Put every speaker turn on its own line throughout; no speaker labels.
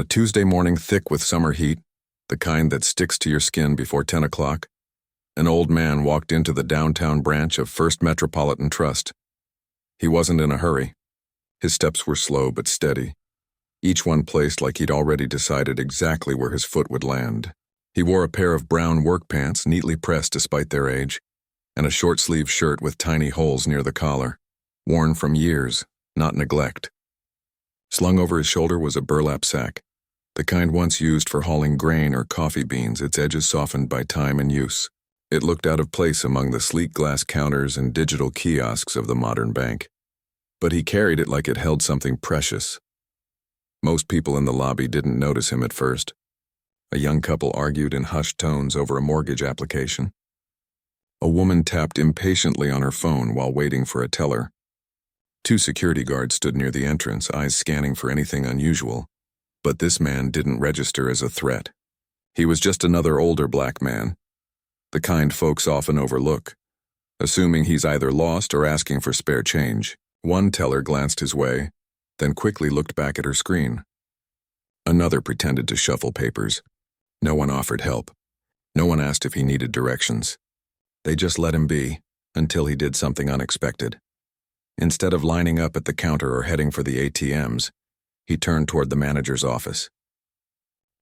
a Tuesday morning thick with summer heat, the kind that sticks to your skin before 10 o'clock, an old man walked into the downtown branch of First Metropolitan Trust. He wasn't in a hurry. His steps were slow but steady, each one placed like he'd already decided exactly where his foot would land. He wore a pair of brown work pants neatly pressed despite their age, and a short-sleeved shirt with tiny holes near the collar, worn from years, not neglect. Slung over his shoulder was a burlap sack, the kind once used for hauling grain or coffee beans, its edges softened by time and use. It looked out of place among the sleek glass counters and digital kiosks of the modern bank, but he carried it like it held something precious. Most people in the lobby didn't notice him at first. A young couple argued in hushed tones over a mortgage application. A woman tapped impatiently on her phone while waiting for a teller. Two security guards stood near the entrance, eyes scanning for anything unusual. But this man didn't register as a threat. He was just another older black man, the kind folks often overlook, assuming he's either lost or asking for spare change. One teller glanced his way, then quickly looked back at her screen. Another pretended to shuffle papers. No one offered help. No one asked if he needed directions. They just let him be, until he did something unexpected. Instead of lining up at the counter or heading for the ATMs, he turned toward the manager's office.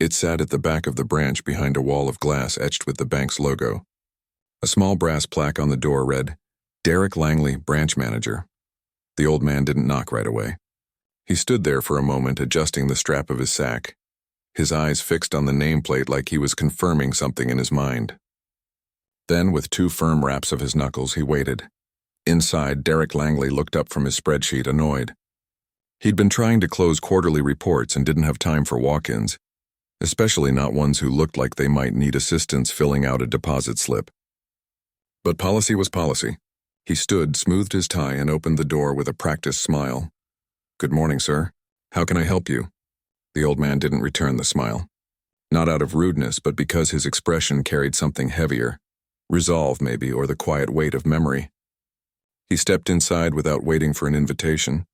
It sat at the back of the branch behind a wall of glass etched with the bank's logo. A small brass plaque on the door read, "Derek Langley, Branch Manager." The old man didn't knock right away. He stood there for a moment, adjusting the strap of his sack, his eyes fixed on the nameplate like he was confirming something in his mind. Then, with two firm raps of his knuckles, he waited. Inside, Derek Langley looked up from his spreadsheet, annoyed. He'd been trying to close quarterly reports and didn't have time for walk-ins, especially not ones who looked like they might need assistance filling out a deposit slip. But policy was policy. He stood, smoothed his tie, and opened the door with a practiced smile. "Good morning, sir. How can I help you?" The old man didn't return the smile. Not out of rudeness, but because his expression carried something heavier. Resolve, maybe, or the quiet weight of memory. He stepped inside without waiting for an invitation,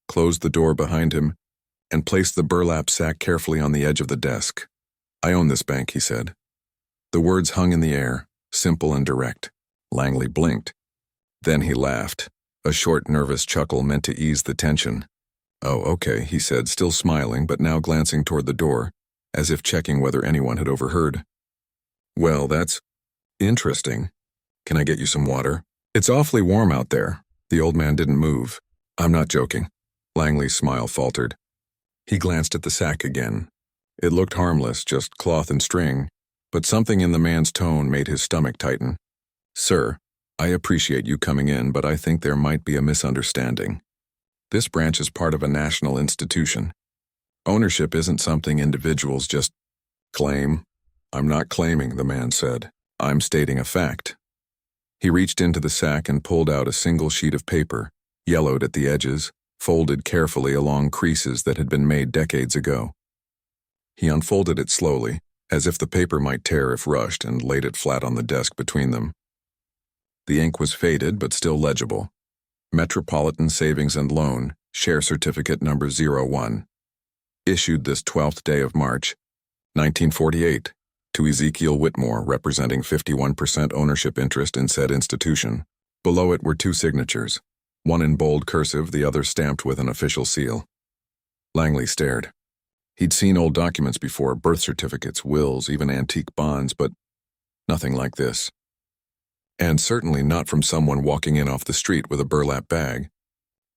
closed the door behind him, and placed the burlap sack carefully on the edge of the desk. "I own this bank," he said. The words hung in the air, simple and direct. Langley blinked. Then he laughed, a short, nervous chuckle meant to ease the tension. "Oh, okay," he said, still smiling, but now glancing toward the door, as if checking whether anyone had overheard. "Well, that's interesting. Can I get you some water? It's awfully warm out there." The old man didn't move. "I'm not joking." Langley's smile faltered. He glanced at the sack again. It looked harmless, just cloth and string, but something in the man's tone made his stomach tighten. "Sir, I appreciate you coming in, but I think there might be a misunderstanding. This branch is part of a national institution. Ownership isn't something individuals just claim." "I'm not claiming," the man said. "I'm stating a fact." He reached into the sack and pulled out a single sheet of paper, yellowed at the edges, folded carefully along creases that had been made decades ago. He unfolded it slowly, as if the paper might tear if rushed, and laid it flat on the desk between them. The ink was faded but still legible. Metropolitan Savings and Loan, Share Certificate Number 01. Issued this 12th day of March, 1948, to Ezekiel Whitmore, representing 51% ownership interest in said institution. Below it were two signatures, one in bold cursive, the other stamped with an official seal. Langley stared. He'd seen old documents before, birth certificates, wills, even antique bonds, but nothing like this. And certainly not from someone walking in off the street with a burlap bag.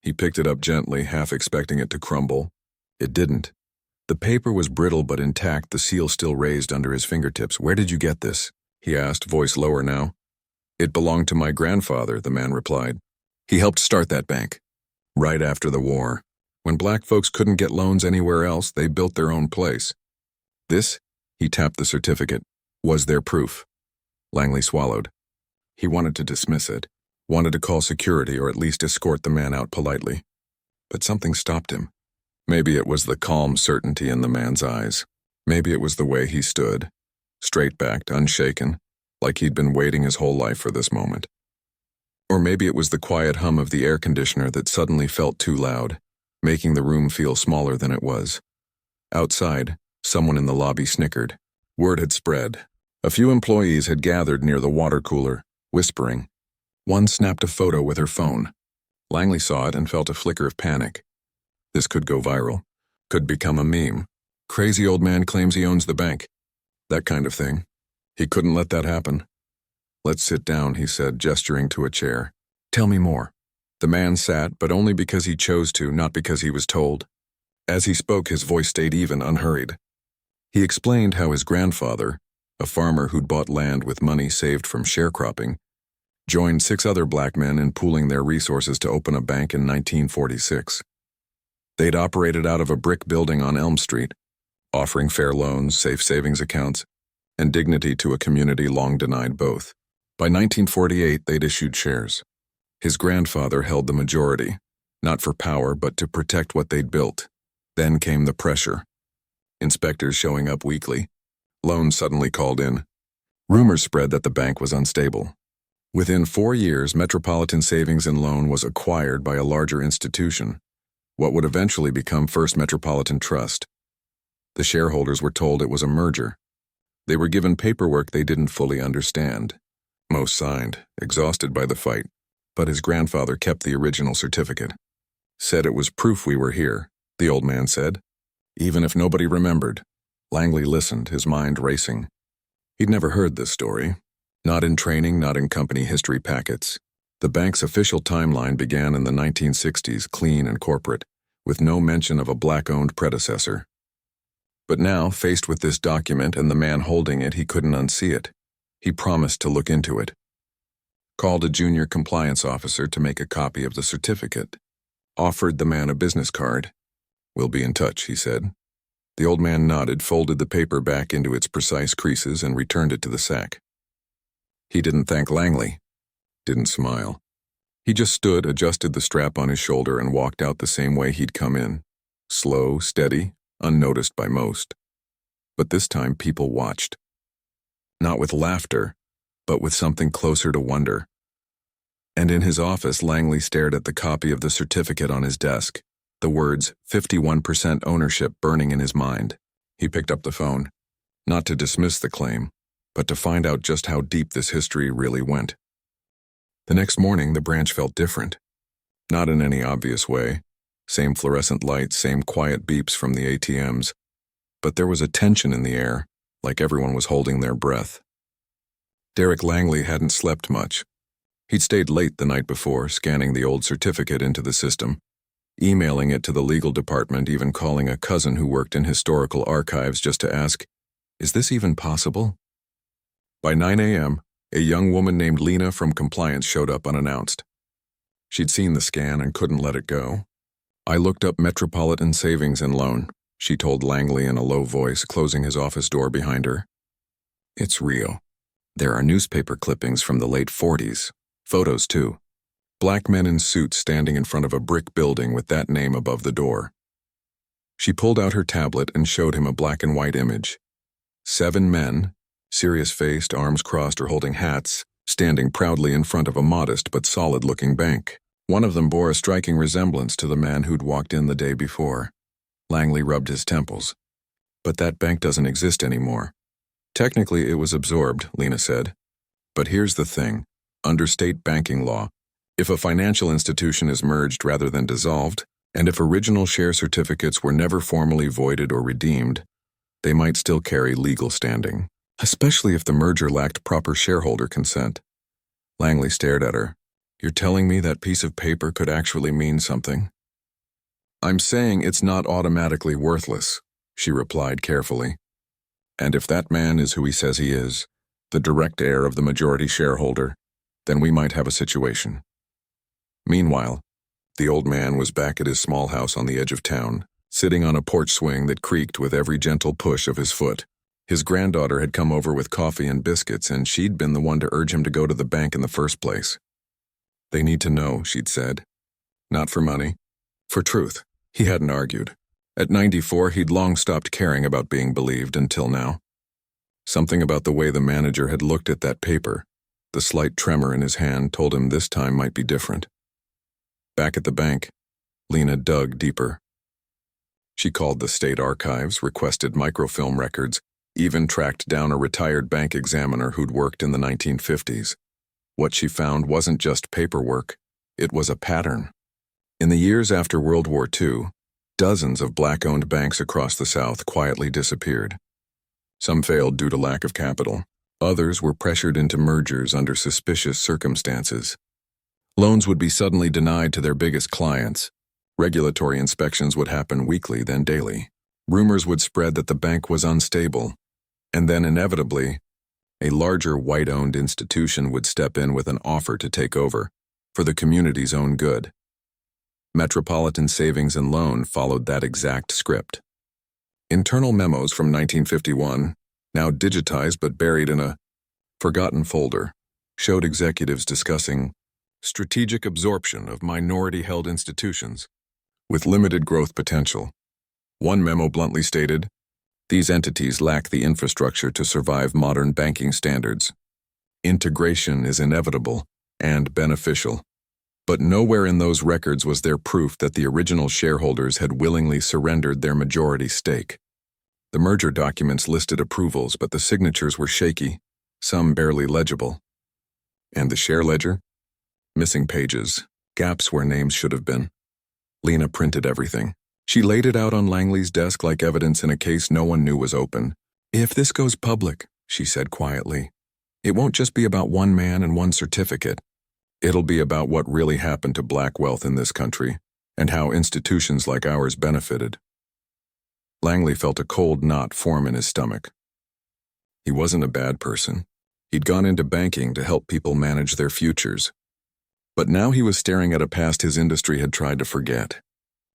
He picked it up gently, half expecting it to crumble. It didn't. The paper was brittle but intact, the seal still raised under his fingertips. "Where did you get this?" he asked, voice lower now. "It belonged to my grandfather," the man replied. "He helped start that bank. Right after the war. When black folks couldn't get loans anywhere else, they built their own place. This," he tapped the certificate, "was their proof." Langley swallowed. He wanted to dismiss it, wanted to call security or at least escort the man out politely. But something stopped him. Maybe it was the calm certainty in the man's eyes. Maybe it was the way he stood, straight-backed, unshaken, like he'd been waiting his whole life for this moment. Or maybe it was the quiet hum of the air conditioner that suddenly felt too loud, making the room feel smaller than it was. Outside, someone in the lobby snickered. Word had spread. A few employees had gathered near the water cooler, whispering. One snapped a photo with her phone. Langley saw it and felt a flicker of panic. This could go viral. Could become a meme. Crazy old man claims he owns the bank. That kind of thing. He couldn't let that happen. Let's sit down, he said, gesturing to a chair. Tell me more. The man sat, but only because he chose to, not because he was told. As he spoke, his voice stayed even, unhurried. He explained how his grandfather, a farmer who'd bought land with money saved from sharecropping, joined 6 other black men in pooling their resources to open a bank in 1946. They'd operated out of a brick building on Elm Street, offering fair loans, safe savings accounts, and dignity to a community long denied both. By 1948, they'd issued shares. His grandfather held the majority, not for power, but to protect what they'd built. Then came the pressure. Inspectors showing up weekly. Loans suddenly called in. Rumors spread that the bank was unstable. Within 4 years, Metropolitan Savings and Loan was acquired by a larger institution, what would eventually become First Metropolitan Trust. The shareholders were told it was a merger. They were given paperwork they didn't fully understand. Most signed, exhausted by the fight, but his grandfather kept the original certificate. Said it was proof we were here, the old man said. Even if nobody remembered. Langley listened, his mind racing. He'd never heard this story. Not in training, not in company history packets. The bank's official timeline began in the 1960s, clean and corporate, with no mention of a black-owned predecessor. But now, faced with this document and the man holding it, he couldn't unsee it. He promised to look into it. Called a junior compliance officer to make a copy of the certificate. Offered the man a business card. We'll be in touch, he said. The old man nodded, folded the paper back into its precise creases, and returned it to the sack. He didn't thank Langley. Didn't smile. He just stood, adjusted the strap on his shoulder, and walked out the same way he'd come in. Slow, steady, unnoticed by most. But this time people watched. Not with laughter, but with something closer to wonder. And in his office, Langley stared at the copy of the certificate on his desk, the words 51% ownership burning in his mind. He picked up the phone, not to dismiss the claim, but to find out just how deep this history really went. The next morning, the branch felt different. Not in any obvious way. Same fluorescent lights, same quiet beeps from the ATMs. But there was a tension in the air, like everyone was holding their breath. Derek Langley hadn't slept much. He'd stayed late the night before, scanning the old certificate into the system, emailing it to the legal department, even calling a cousin who worked in historical archives just to ask, is this even possible? By 9 a.m., a young woman named Lena from compliance showed up unannounced. She'd seen the scan and couldn't let it go. I looked up Metropolitan Savings and Loan, she told Langley in a low voice, closing his office door behind her. It's real. There are newspaper clippings from the late 40s. Photos, too. Black men in suits standing in front of a brick building with that name above the door. She pulled out her tablet and showed him a black and white image. 7 men, serious-faced, arms crossed or holding hats, standing proudly in front of a modest but solid-looking bank. One of them bore a striking resemblance to the man who'd walked in the day before. Langley rubbed his temples. But that bank doesn't exist anymore. Technically, it was absorbed, Lena said. But here's the thing. Under state banking law, if a financial institution is merged rather than dissolved, and if original share certificates were never formally voided or redeemed, they might still carry legal standing, especially if the merger lacked proper shareholder consent. Langley stared at her. You're telling me that piece of paper could actually mean something? I'm saying it's not automatically worthless, she replied carefully. And if that man is who he says he is, the direct heir of the majority shareholder, then we might have a situation. Meanwhile, the old man was back at his small house on the edge of town, sitting on a porch swing that creaked with every gentle push of his foot. His granddaughter had come over with coffee and biscuits, and she'd been the one to urge him to go to the bank in the first place. They need to know, she'd said. Not for money. For truth. He hadn't argued. At 94, he'd long stopped caring about being believed until now. Something about the way the manager had looked at that paper, the slight tremor in his hand, told him this time might be different. Back at the bank, Lena dug deeper. She called the state archives, requested microfilm records, even tracked down a retired bank examiner who'd worked in the 1950s. What she found wasn't just paperwork, it was a pattern. In the years after World War II, dozens of black-owned banks across the South quietly disappeared. Some failed due to lack of capital. Others were pressured into mergers under suspicious circumstances. Loans would be suddenly denied to their biggest clients. Regulatory inspections would happen weekly, then daily. Rumors would spread that the bank was unstable. And then, inevitably, a larger white-owned institution would step in with an offer to take over, for the community's own good. Metropolitan Savings and Loan followed that exact script. Internal memos from 1951, now digitized but buried in a forgotten folder, showed executives discussing strategic absorption of minority-held institutions with limited growth potential. One memo bluntly stated, "These entities lack the infrastructure to survive modern banking standards. Integration is inevitable and beneficial." But nowhere in those records was there proof that the original shareholders had willingly surrendered their majority stake. The merger documents listed approvals, but the signatures were shaky, some barely legible. And the share ledger? Missing pages, gaps where names should have been. Lena printed everything. She laid it out on Langley's desk like evidence in a case no one knew was open. "If this goes public," she said quietly, "it won't just be about one man and one certificate. It'll be about what really happened to black wealth in this country and how institutions like ours benefited." Langley felt a cold knot form in his stomach. He wasn't a bad person. He'd gone into banking to help people manage their futures. But now he was staring at a past his industry had tried to forget.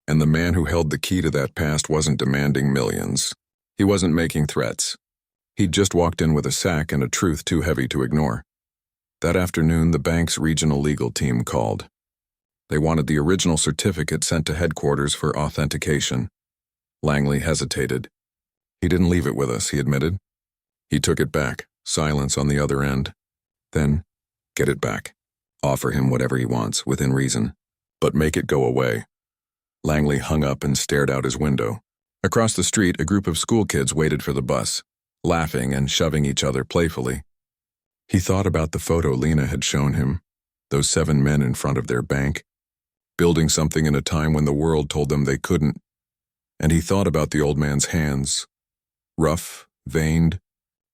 And the man who held the key to that past wasn't demanding millions. He wasn't making threats. He'd just walked in with a sack and a truth too heavy to ignore. That afternoon, the bank's regional legal team called. They wanted the original certificate sent to headquarters for authentication. Langley hesitated. "He didn't leave it with us," he admitted. He took it back, silence on the other end. Then, "Get it back. Offer him whatever he wants, within reason. But make it go away." Langley hung up and stared out his window. Across the street, a group of school kids waited for the bus, laughing and shoving each other playfully. He thought about the photo Lena had shown him, those 7 men in front of their bank, building something in a time when the world told them they couldn't. And he thought about the old man's hands, rough, veined,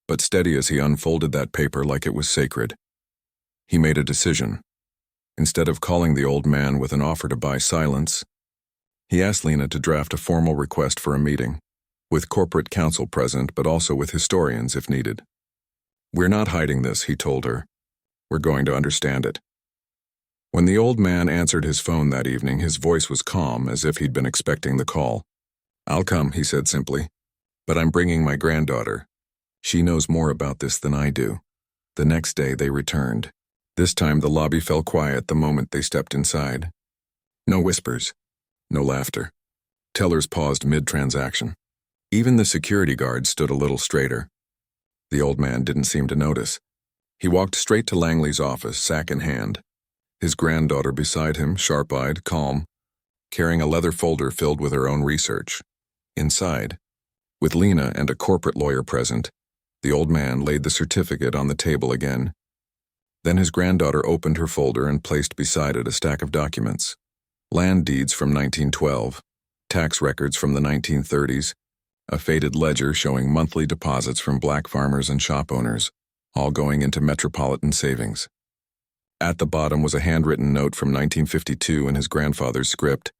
but steady as he unfolded that paper like it was sacred. He made a decision. Instead of calling the old man with an offer to buy silence, he asked Lena to draft a formal request for a meeting, with corporate counsel present but also with historians if needed. "We're not hiding this," he told her. "We're going to understand it." When the old man answered his phone that evening, his voice was calm, as if he'd been expecting the call. "I'll come," he said simply. "But I'm bringing my granddaughter. She knows more about this than I do." The next day they returned. This time the lobby fell quiet the moment they stepped inside. No whispers, no laughter. Tellers paused mid-transaction. Even the security guard stood a little straighter. The old man didn't seem to notice. He walked straight to Langley's office, sack in hand. His granddaughter beside him, sharp-eyed, calm, carrying a leather folder filled with her own research. Inside, with Lena and a corporate lawyer present, the old man laid the certificate on the table again. Then his granddaughter opened her folder and placed beside it a stack of documents. Land deeds from 1912, tax records from the 1930s, a faded ledger showing monthly deposits from black farmers and shop owners, all going into Metropolitan Savings. At the bottom was a handwritten note from 1952 in his grandfather's script.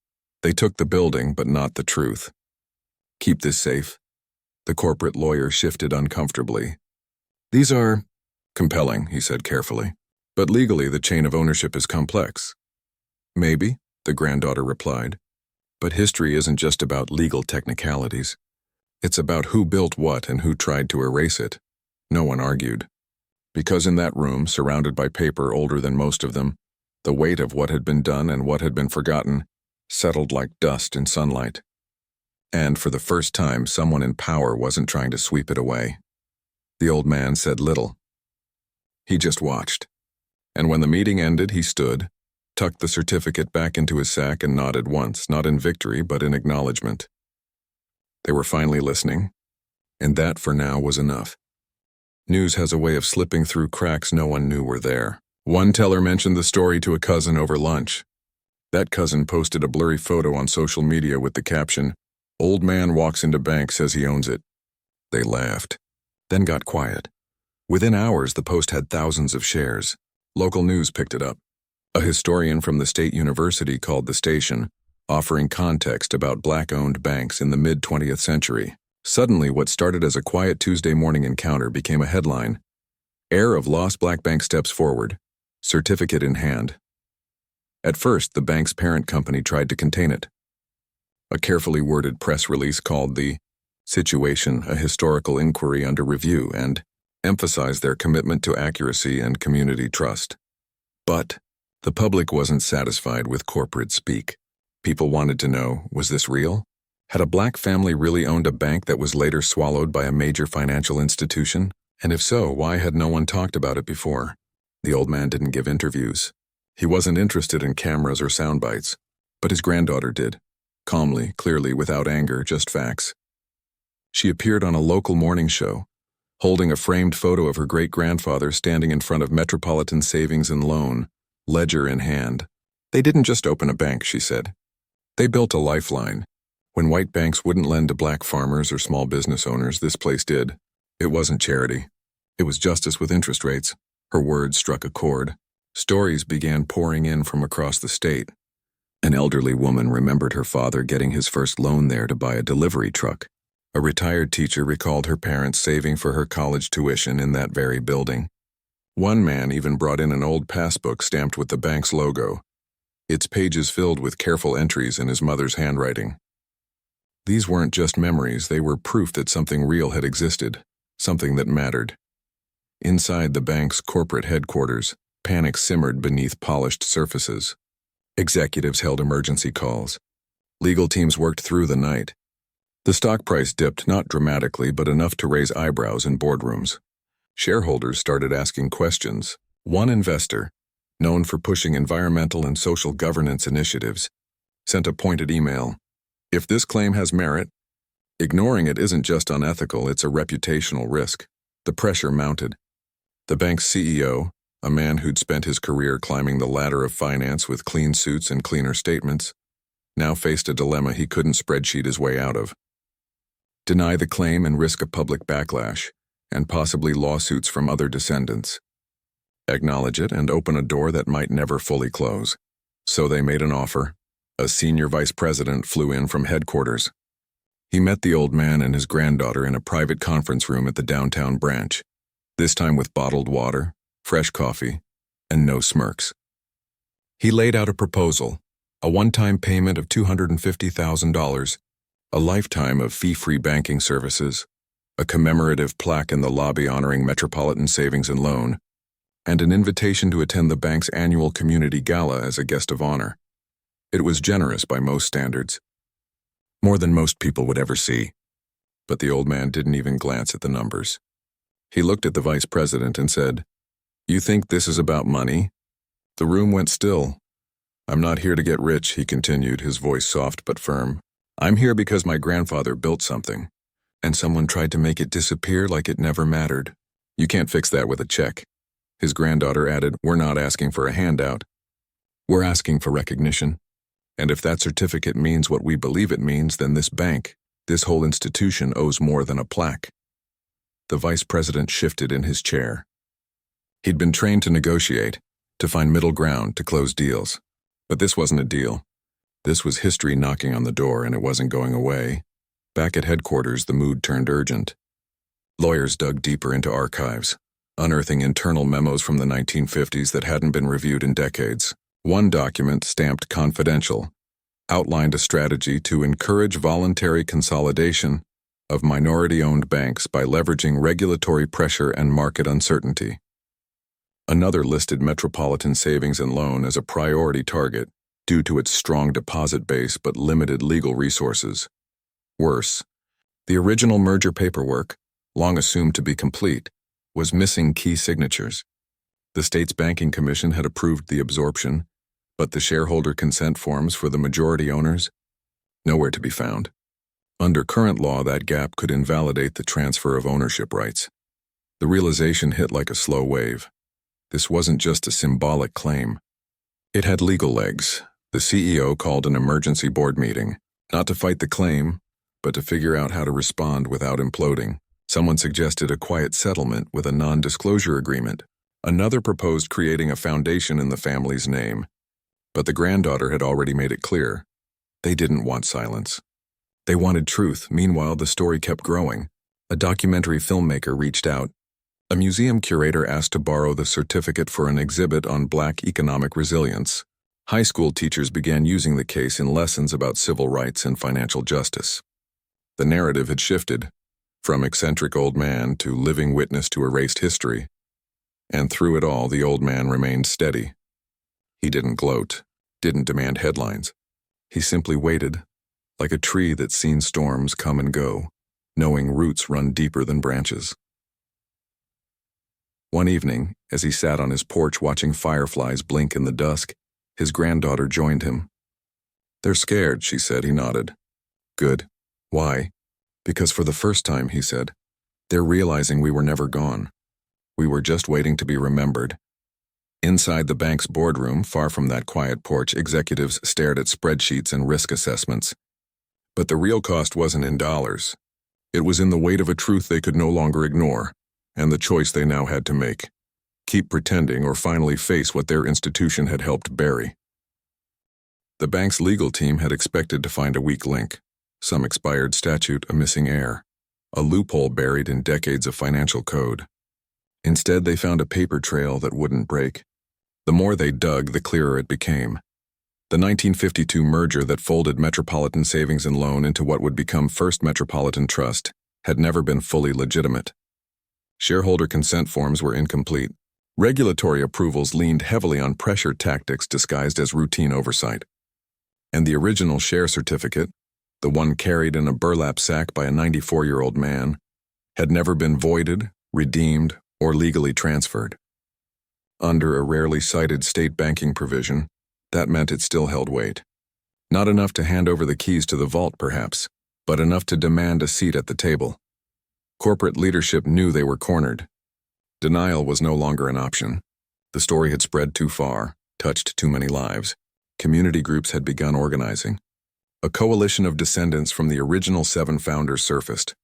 "They took the building, but not the truth. Keep this safe." The corporate lawyer shifted uncomfortably. "These are compelling," he said carefully, "but legally the chain of ownership is complex." "Maybe," the granddaughter replied, "but history isn't just about legal technicalities. It's about who built what and who tried to erase it." No one argued. Because in that room, surrounded by paper older than most of them, the weight of what had been done and what had been forgotten settled like dust in sunlight. And for the first time, someone in power wasn't trying to sweep it away. The old man said little. He just watched. And when the meeting ended, he stood, tucked the certificate back into his sack and nodded once, not in victory, but in acknowledgement. They were finally listening, and that for now was enough. News has a way of slipping through cracks no one knew were there. One teller mentioned the story to a cousin over lunch. That cousin posted a blurry photo on social media with the caption, "Old man walks into bank, says he owns it." They laughed, then got quiet. Within hours, the post had thousands of shares. Local news picked it up. A historian from the state university called the station, offering context about black-owned banks in the mid-20th century. Suddenly, what started as a quiet Tuesday morning encounter became a headline. Heir of lost black bank steps forward, certificate in hand. At first, the bank's parent company tried to contain it. A carefully worded press release called the situation a historical inquiry under review and emphasized their commitment to accuracy and community trust. But the public wasn't satisfied with corporate speak. People wanted to know, was this real? Had a black family really owned a bank that was later swallowed by a major financial institution? And if so, why had no one talked about it before? The old man didn't give interviews. He wasn't interested in cameras or sound bites, but his granddaughter did. Calmly, clearly, without anger, just facts. She appeared on a local morning show, holding a framed photo of her great-grandfather standing in front of Metropolitan Savings and Loan, ledger in hand. They didn't just open a bank, she said. They built a lifeline. When white banks wouldn't lend to black farmers or small business owners, this place did. It wasn't charity. It was justice with interest rates. Her words struck a chord. Stories began pouring in from across the state. An elderly woman remembered her father getting his first loan there to buy a delivery truck. A retired teacher recalled her parents saving for her college tuition in that very building. One man even brought in an old passbook stamped with the bank's logo, its pages filled with careful entries in his mother's handwriting. These weren't just memories, they were proof that something real had existed, something that mattered. Inside the bank's corporate headquarters, panic simmered beneath polished surfaces. Executives held emergency calls. Legal teams worked through the night. The stock price dipped, not dramatically, but enough to raise eyebrows in boardrooms. Shareholders started asking questions. One investor, known for pushing environmental and social governance initiatives, sent a pointed email. If this claim has merit, ignoring it isn't just unethical, it's a reputational risk. The pressure mounted. The bank's CEO, a man who'd spent his career climbing the ladder of finance with clean suits and cleaner statements, now faced a dilemma he couldn't spreadsheet his way out of. Deny the claim and risk a public backlash, and possibly lawsuits from other descendants. Acknowledge it and open a door that might never fully close. So they made an offer. A senior vice president flew in from headquarters. He met the old man and his granddaughter in a private conference room at the downtown branch, this time with bottled water, fresh coffee, and no smirks. He laid out a proposal, a one-time payment of $250,000, a lifetime of fee-free banking services, a commemorative plaque in the lobby honoring Metropolitan Savings and Loan, and an invitation to attend the bank's annual community gala as a guest of honor. It was generous by most standards, more than most people would ever see. But the old man didn't even glance at the numbers. He looked at the vice president and said, "You think this is about money?" The room went still. "I'm not here to get rich," he continued, his voice soft but firm. "I'm here because my grandfather built something, and someone tried to make it disappear like it never mattered. You can't fix that with a check." His granddaughter added, "We're not asking for a handout. We're asking for recognition. And if that certificate means what we believe it means, then this bank, this whole institution owes more than a plaque." The vice president shifted in his chair. He'd been trained to negotiate, to find middle ground, to close deals. But this wasn't a deal. This was history knocking on the door, and it wasn't going away. Back at headquarters, the mood turned urgent. Lawyers dug deeper into archives, unearthing internal memos from the 1950s that hadn't been reviewed in decades. One document, stamped confidential, outlined a strategy to encourage voluntary consolidation of minority-owned banks by leveraging regulatory pressure and market uncertainty. Another listed Metropolitan Savings and Loan as a priority target due to its strong deposit base but limited legal resources. Worse, the original merger paperwork, long assumed to be complete, was missing key signatures. The state's banking commission had approved the absorption, but the shareholder consent forms for the majority owners? Nowhere to be found. Under current law, that gap could invalidate the transfer of ownership rights. The realization hit like a slow wave. This wasn't just a symbolic claim. It had legal legs. The CEO called an emergency board meeting, not to fight the claim, but to figure out how to respond without imploding. Someone suggested a quiet settlement with a non-disclosure agreement. Another proposed creating a foundation in the family's name. But the granddaughter had already made it clear. They didn't want silence. They wanted truth. Meanwhile, the story kept growing. A documentary filmmaker reached out. A museum curator asked to borrow the certificate for an exhibit on Black economic resilience. High school teachers began using the case in lessons about civil rights and financial justice. The narrative had shifted, from eccentric old man to living witness to erased history. And through it all, the old man remained steady. He didn't gloat, didn't demand headlines. He simply waited, like a tree that's seen storms come and go, knowing roots run deeper than branches. One evening, as he sat on his porch watching fireflies blink in the dusk, his granddaughter joined him. "They're scared," she said. He nodded. "Good. Why?" "Because for the first time," he said, "they're realizing we were never gone. We were just waiting to be remembered." Inside the bank's boardroom, far from that quiet porch, executives stared at spreadsheets and risk assessments. But the real cost wasn't in dollars. It was in the weight of a truth they could no longer ignore, and the choice they now had to make. Keep pretending or finally face what their institution had helped bury. The bank's legal team had expected to find a weak link, some expired statute, a missing heir, a loophole buried in decades of financial code. Instead, they found a paper trail that wouldn't break. The more they dug, the clearer it became. The 1952 merger that folded Metropolitan Savings and Loan into what would become First Metropolitan Trust had never been fully legitimate. Shareholder consent forms were incomplete. Regulatory approvals leaned heavily on pressure tactics disguised as routine oversight. And the original share certificate, the one carried in a burlap sack by a 94-year-old man, had never been voided, redeemed, or legally transferred. Under a rarely cited state banking provision, that meant it still held weight. Not enough to hand over the keys to the vault, perhaps, but enough to demand a seat at the table. Corporate leadership knew they were cornered. Denial was no longer an option. The story had spread too far, touched too many lives. Community groups had begun organizing. A coalition of descendants from the original 7 founders surfaced.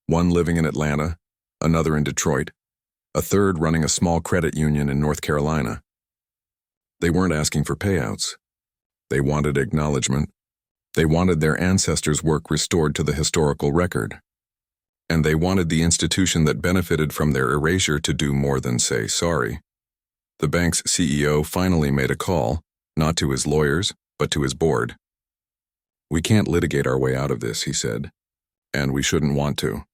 One living in Atlanta, another in Detroit, a third running a small credit union in North Carolina. They weren't asking for payouts. They wanted acknowledgement. They wanted their ancestors' work restored to the historical record. And they wanted the institution that benefited from their erasure to do more than say sorry. The bank's CEO finally made a call, not to his lawyers, but to his board. "We can't litigate our way out of this," he said, "and we shouldn't want to."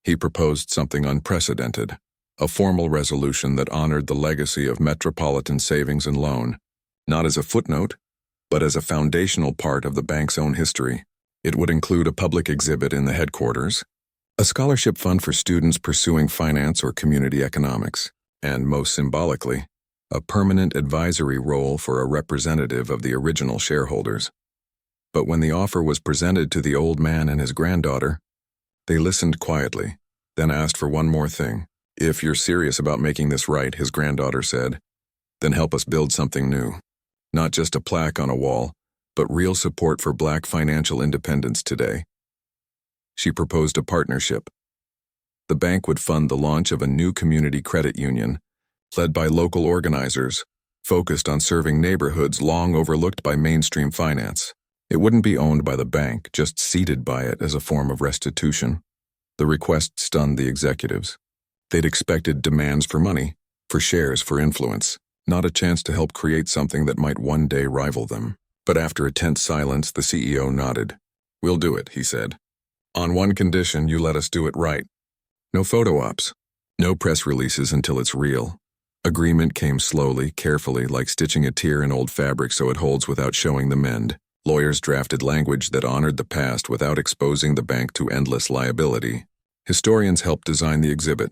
He proposed something unprecedented, a formal resolution that honored the legacy of Metropolitan Savings and Loan, not as a footnote, but as a foundational part of the bank's own history. It would include a public exhibit in the headquarters, a scholarship fund for students pursuing finance or community economics, and most symbolically, a permanent advisory role for a representative of the original shareholders. But when the offer was presented to the old man and his granddaughter, they listened quietly, then asked for one more thing. "If you're serious about making this right," his granddaughter said, "then help us build something new. Not just a plaque on a wall, but real support for Black financial independence today." She proposed a partnership. The bank would fund the launch of a new community credit union, led by local organizers, focused on serving neighborhoods long overlooked by mainstream finance. It wouldn't be owned by the bank, just seeded by it as a form of restitution. The request stunned the executives. They'd expected demands for money, for shares, for influence, not a chance to help create something that might one day rival them. But after a tense silence, the CEO nodded. "We'll do it," he said. "On one condition, you let us do it right. No photo ops. No press releases until it's real." Agreement came slowly, carefully, like stitching a tear in old fabric so it holds without showing the mend. Lawyers drafted language that honored the past without exposing the bank to endless liability. Historians helped design the exhibit,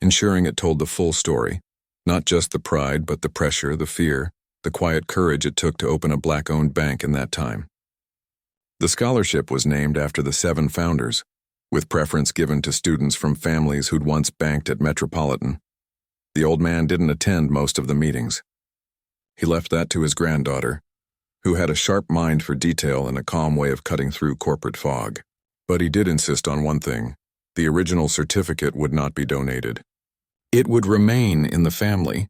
ensuring it told the full story, not just the pride, but the pressure, the fear, the quiet courage it took to open a Black-owned bank in that time. The scholarship was named after the 7 founders, with preference given to students from families who'd once banked at Metropolitan. The old man didn't attend most of the meetings. He left that to his granddaughter, who had a sharp mind for detail and a calm way of cutting through corporate fog. But he did insist on one thing: the original certificate would not be donated. It would remain in the family.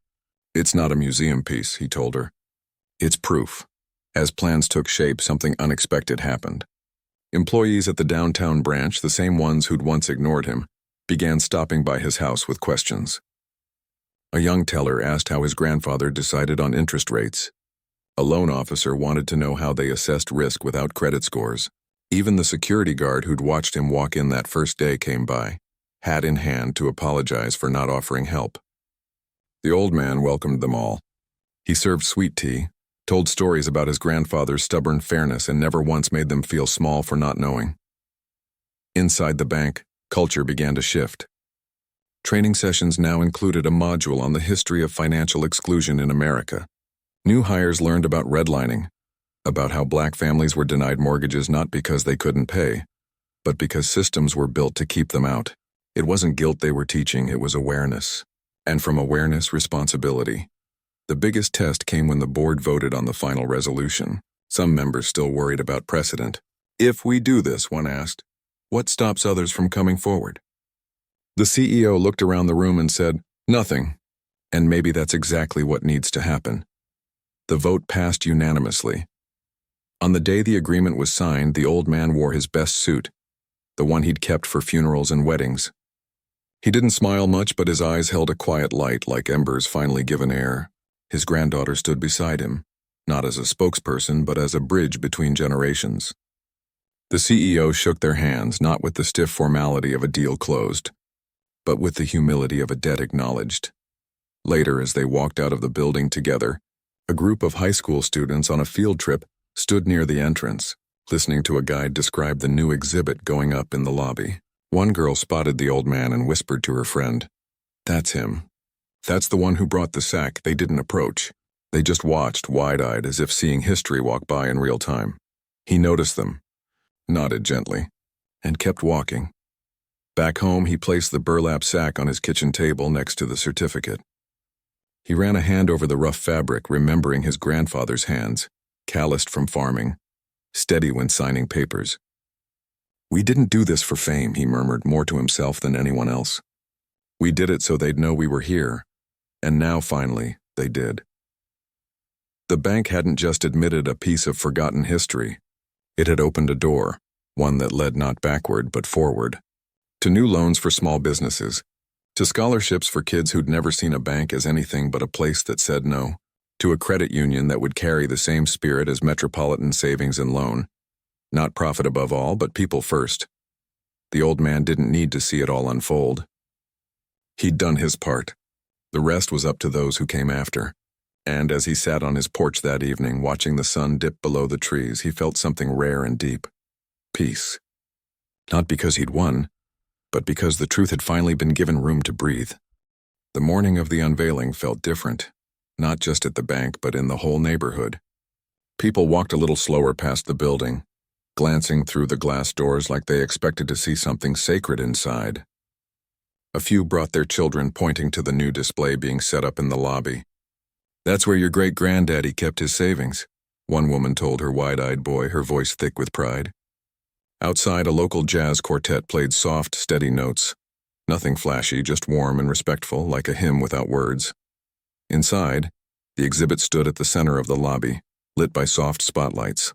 "It's not a museum piece," he told her. "It's proof." As plans took shape, something unexpected happened. Employees at the downtown branch, the same ones who'd once ignored him, began stopping by his house with questions. A young teller asked how his grandfather decided on interest rates. A loan officer wanted to know how they assessed risk without credit scores. Even the security guard who'd watched him walk in that first day came by, hat in hand, to apologize for not offering help. The old man welcomed them all. He served sweet tea, told stories about his grandfather's stubborn fairness, and never once made them feel small for not knowing. Inside the bank, culture began to shift. Training sessions now included a module on the history of financial exclusion in America. New hires learned about redlining, about how black families were denied mortgages not because they couldn't pay, but because systems were built to keep them out. It wasn't guilt they were teaching, it was awareness. And from awareness, responsibility. The biggest test came when the board voted on the final resolution. Some members still worried about precedent. "If we do this," one asked, "what stops others from coming forward?" The CEO looked around the room and said, "Nothing." And maybe that's exactly what needs to happen. The vote passed unanimously. On the day the agreement was signed, the old man wore his best suit, the one he'd kept for funerals and weddings. He didn't smile much, but his eyes held a quiet light, like embers finally given air. His granddaughter stood beside him, not as a spokesperson, but as a bridge between generations. The CEO shook their hands, not with the stiff formality of a deal closed, but with the humility of a debt acknowledged. Later, as they walked out of the building together, a group of high school students on a field trip stood near the entrance, listening to a guide describe the new exhibit going up in the lobby. One girl spotted the old man and whispered to her friend, "That's him. That's the one who brought the sack." They didn't approach. They just watched, wide-eyed, as if seeing history walk by in real time. He noticed them, nodded gently, and kept walking. Back home, he placed the burlap sack on his kitchen table next to the certificate. He ran a hand over the rough fabric, remembering his grandfather's hands, calloused from farming, steady when signing papers. "We didn't do this for fame," he murmured, more to himself than anyone else. "We did it so they'd know we were here, and now, finally, they did." The bank hadn't just admitted a piece of forgotten history. It had opened a door, one that led not backward but forward, to new loans for small businesses, to scholarships for kids who'd never seen a bank as anything but a place that said no, to a credit union that would carry the same spirit as Metropolitan Savings and Loan. Not profit above all, but people first. The old man didn't need to see it all unfold. He'd done his part. The rest was up to those who came after. And as he sat on his porch that evening, watching the sun dip below the trees, he felt something rare and deep. Peace. Not because he'd won, but because the truth had finally been given room to breathe. The morning of the unveiling felt different, not just at the bank, but in the whole neighborhood. People walked a little slower past the building, glancing through the glass doors like they expected to see something sacred inside. A few brought their children, pointing to the new display being set up in the lobby. "That's where your great-granddaddy kept his savings," one woman told her wide-eyed boy, her voice thick with pride. Outside, a local jazz quartet played soft, steady notes. Nothing flashy, just warm and respectful, like a hymn without words. Inside, the exhibit stood at the center of the lobby, lit by soft spotlights.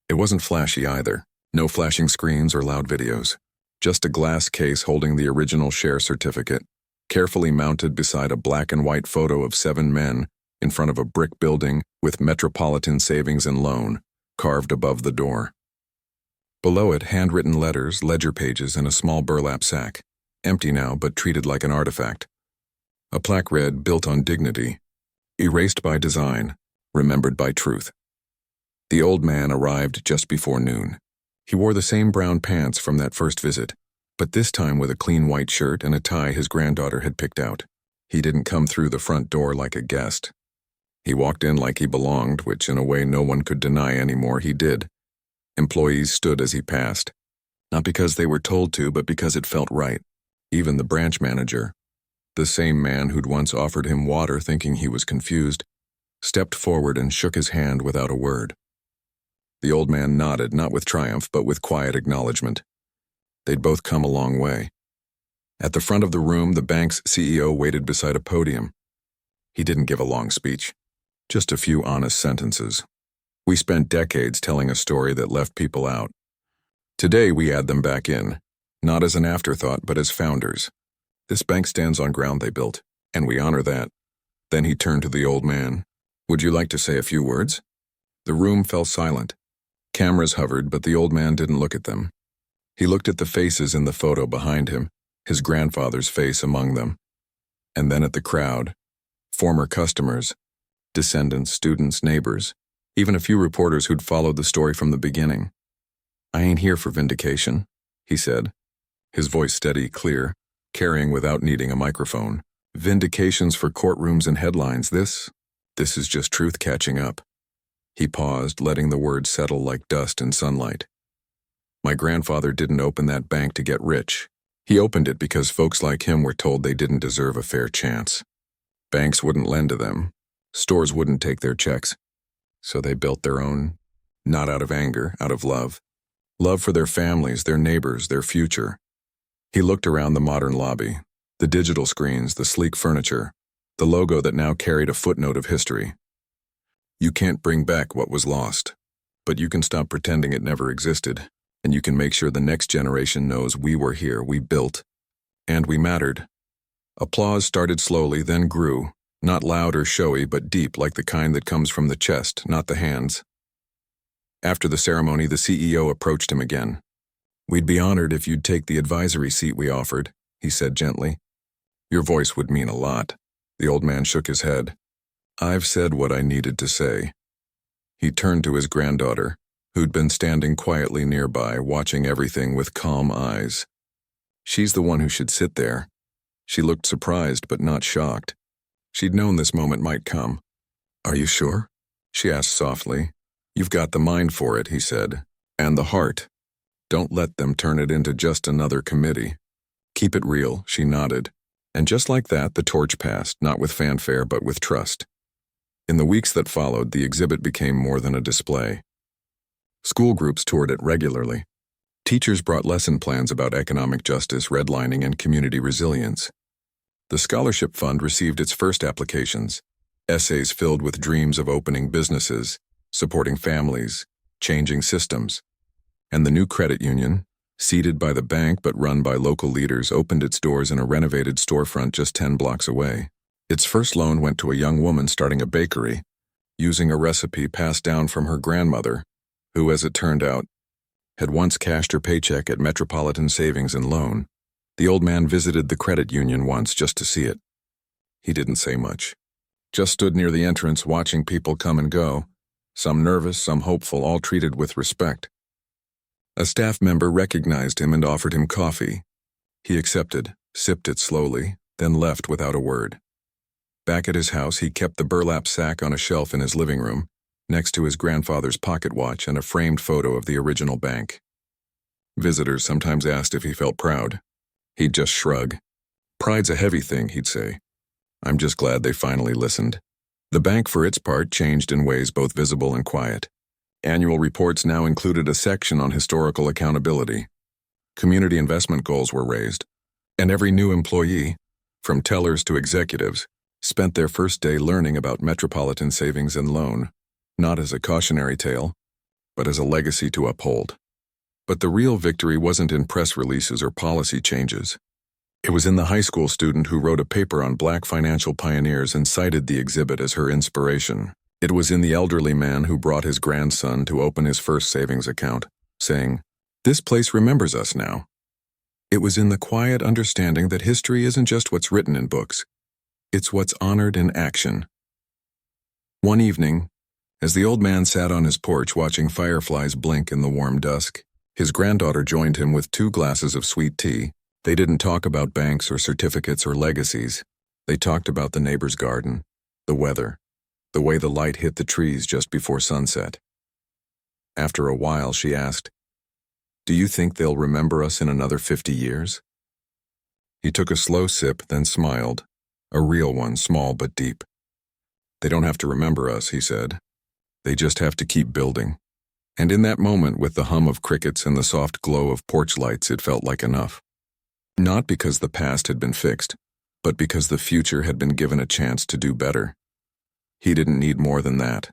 It wasn't flashy either. No flashing screens or loud videos. Just a glass case holding the original share certificate, carefully mounted beside a black and white photo of 7 men in front of a brick building with Metropolitan Savings and Loan carved above the door. Below it, handwritten letters, ledger pages, and a small burlap sack, empty now but treated like an artifact. A plaque read, "Built on dignity, erased by design, remembered by truth." The old man arrived just before noon. He wore the same brown pants from that first visit, but this time with a clean white shirt and a tie his granddaughter had picked out. He didn't come through the front door like a guest. He walked in like he belonged, which in a way no one could deny anymore he did. Employees stood as he passed, not because they were told to, but because it felt right. Even the branch manager, the same man who'd once offered him water thinking he was confused, stepped forward and shook his hand without a word. The old man nodded, not with triumph, but with quiet acknowledgement. They'd both come a long way. At the front of the room, the bank's CEO waited beside a podium. He didn't give a long speech, just a few honest sentences. We spent decades telling a story that left people out. Today we add them back in, not as an afterthought, but as founders. This bank stands on ground they built, and we honor that. Then he turned to the old man. Would you like to say a few words? The room fell silent. Cameras hovered, but the old man didn't look at them. He looked at the faces in the photo behind him, his grandfather's face among them, and then at the crowd, former customers, descendants, students, neighbors, even a few reporters who'd followed the story from the beginning. I ain't here for vindication, he said, his voice steady, clear, carrying without needing a microphone. Vindications for courtrooms and headlines, this is just truth catching up. He paused, letting the words settle like dust in sunlight. My grandfather didn't open that bank to get rich. He opened it because folks like him were told they didn't deserve a fair chance. Banks wouldn't lend to them. Stores wouldn't take their checks. So they built their own, not out of anger, out of love. Love for their families, their neighbors, their future. He looked around the modern lobby, the digital screens, the sleek furniture, the logo that now carried a footnote of history. You can't bring back what was lost, but you can stop pretending it never existed, and you can make sure the next generation knows we were here, we built, and we mattered. Applause started slowly, then grew, not loud or showy, but deep, like the kind that comes from the chest, not the hands. After the ceremony, the CEO approached him again. We'd be honored if you'd take the advisory seat we offered, he said gently. Your voice would mean a lot. The old man shook his head. I've said what I needed to say. He turned to his granddaughter, who'd been standing quietly nearby, watching everything with calm eyes. She's the one who should sit there. She looked surprised but not shocked. She'd known this moment might come. Are you sure? She asked softly. You've got the mind for it, he said, and the heart. Don't let them turn it into just another committee. Keep it real, she nodded. And just like that, the torch passed, not with fanfare but with trust. In the weeks that followed, the exhibit became more than a display. School groups toured it regularly. Teachers brought lesson plans about economic justice, redlining, and community resilience. The scholarship fund received its first applications, essays filled with dreams of opening businesses, supporting families, changing systems. And the new credit union, seated by the bank but run by local leaders, opened its doors in a renovated storefront just 10 blocks away. Its first loan went to a young woman starting a bakery, using a recipe passed down from her grandmother, who, as it turned out, had once cashed her paycheck at Metropolitan Savings and Loan. The old man visited the credit union once just to see it. He didn't say much, just stood near the entrance watching people come and go, some nervous, some hopeful, all treated with respect. A staff member recognized him and offered him coffee. He accepted, sipped it slowly, then left without a word. Back at his house, he kept the burlap sack on a shelf in his living room, next to his grandfather's pocket watch and a framed photo of the original bank. Visitors sometimes asked if he felt proud. He'd just shrug. Pride's a heavy thing, he'd say. I'm just glad they finally listened. The bank, for its part, changed in ways both visible and quiet. Annual reports now included a section on historical accountability. Community investment goals were raised, and every new employee, from tellers to executives, spent their first day learning about Metropolitan Savings and Loan, not as a cautionary tale, but as a legacy to uphold. But the real victory wasn't in press releases or policy changes. It was in the high school student who wrote a paper on Black financial pioneers and cited the exhibit as her inspiration. It was in the elderly man who brought his grandson to open his first savings account, saying, "This place remembers us now." It was in the quiet understanding that history isn't just what's written in books. It's what's honored in action. One evening, as the old man sat on his porch watching fireflies blink in the warm dusk, his granddaughter joined him with 2 glasses of sweet tea. They didn't talk about banks or certificates or legacies. They talked about the neighbor's garden, the weather, the way the light hit the trees just before sunset. After a while, she asked, "Do you think they'll remember us in another 50 years?" He took a slow sip, then smiled, a real one, small but deep. "They don't have to remember us," he said. "They just have to keep building." And in that moment, with the hum of crickets and the soft glow of porch lights, it felt like enough. Not because the past had been fixed, but because the future had been given a chance to do better. He didn't need more than that.